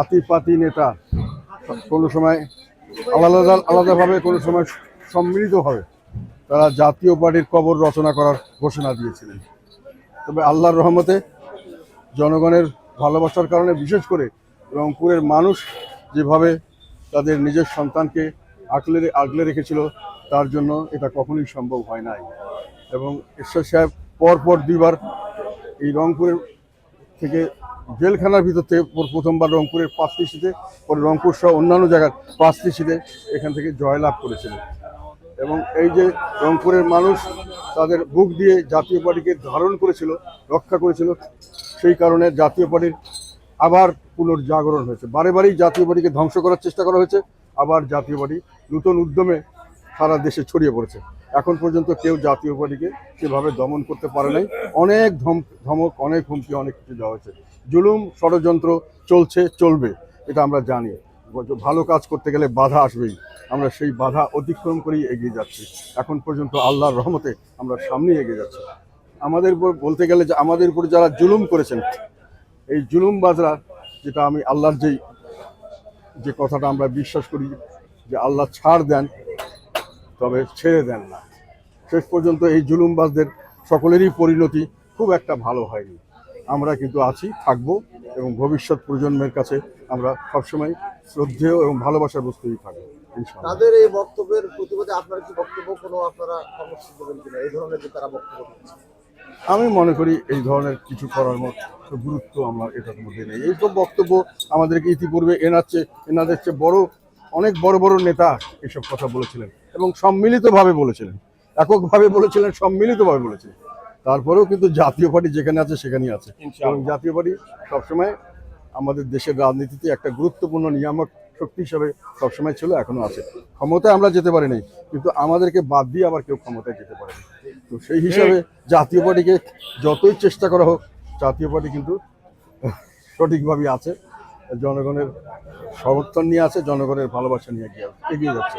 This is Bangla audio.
আতিপাতি নেতা কোনো সময় আলাদা আলাদাভাবে, কোনো সময় সম্মিলিতভাবে তারা জাতীয় পার্টির কবর রচনা করার ঘোষণা দিয়েছিলেন। তবে আল্লাহর রহমতে জনগণের ভালোবাসার কারণে, বিশেষ করে রংপুরের মানুষ যেভাবে তাদের নিজের সন্তানকে আগলে রেখেছিল, তার জন্য এটা কখনোই সম্ভব হয় নাই। এবং ঈশ্বর সাহেব পরপর দুইবার এই রংপুরের থেকে জেলখানার ভিতর থেকে প্রথমবার রংপুরের 5টি সিটে, পরে রংপুর সহ অন্যান্য জায়গার 5টি সিটে এখান থেকে জয়লাভ করেছিলেন। এবং এই যে রংপুরের মানুষ তাদের বুক দিয়ে জাতীয় পার্টিকে ধারণ করেছিল, রক্ষা করেছিল, সেই কারণে জাতীয় পার্টির আবার পুনর্জাগরণ হয়েছে। বারেবারেই জাতীয় পার্টিকে ধ্বংস করার চেষ্টা করা হয়েছে, আবার জাতীয় পার্টি নতুন উদ্যমে সারা দেশে ছড়িয়ে পড়েছে। এখন পর্যন্ত কেউ জাতীয় পার্টিকে সেভাবে দমন করতে পারে নাই। অনেক ধমক, অনেক হুমকি, অনেক কিছু দেওয়া হয়েছে। জুলুম, ষড়যন্ত্র চলছে, চলবে, এটা আমরা জানি। ভালো কাজ করতে গেলে বাধা আসবেই, আমরা সেই বাধা অতিক্রম করেই এগিয়ে যাচ্ছি। এখন পর্যন্ত আল্লাহর রহমতে আমরা সামনেই এগিয়ে যাচ্ছি। আমাদের উপর বলতে গেলে যে আমাদের উপর যারা জুলুম করেছেন, এই জুলুমবাজরা, যেটা আমি আল্লাহর যে কথাটা আমরা বিশ্বাস করি যে আল্লাহ ছাড় দেন তবে ছেড়ে দেন না, শেষ পর্যন্ত এই জুলুমবাজদের সকলেরই পরিণতি খুব একটা ভালো হয়নি। আমরা কিন্তু আছি, থাকবো, এবং ভবিষ্যৎ প্রজন্মের কাছে আমরা সবসময় শ্রদ্ধেয় এবং ভালোবাসার বস্তুই থাকবো ইনশাআল্লাহ। তাদের এই বক্তব্যের প্রতিবাদে আপনার কি বক্তব্য, কোনো আপনারা কর্মসূচি দেবেন কিনা এই ধরনের যে তারা বক্তব্য দিচ্ছে? আমি মনে করি এই ধরনের কিছু করার মতো গুরুত্ব আমরা এটার মধ্যে নেই। এইসব বক্তব্য আমাদেরকে ইতিপূর্বে এনাদের চেয়ে অনেক বড় বড় নেতা এসব কথা বলেছিলেন, এবং সম্মিলিতভাবে বলেছিলেন, এককভাবে বলেছিলেন, সম্মিলিতভাবে বলেছিলেন। তারপরেও কিন্তু জাতীয় পার্টি যেখানে আছে সেখানেই আছে, এবং জাতীয় পার্টি সবসময় আমাদের দেশের রাজনীতিতে একটা গুরুত্বপূর্ণ নিয়ামক শক্তি হিসাবে সবসময় ছিল, এখনো আছে। ক্ষমতায় আমরা যেতে পারি নাই, কিন্তু আমাদেরকে বাদ দিয়ে আবার কেউ ক্ষমতায় যেতে পারেনি। তো সেই হিসাবে জাতীয় পার্টিকে যতই চেষ্টা করা হোক, জাতীয় পার্টি কিন্তু সঠিকভাবে আছে, জনগণের সমর্থন নিয়ে আছে, জনগণের ভালোবাসা নিয়ে এগিয়ে যাচ্ছে।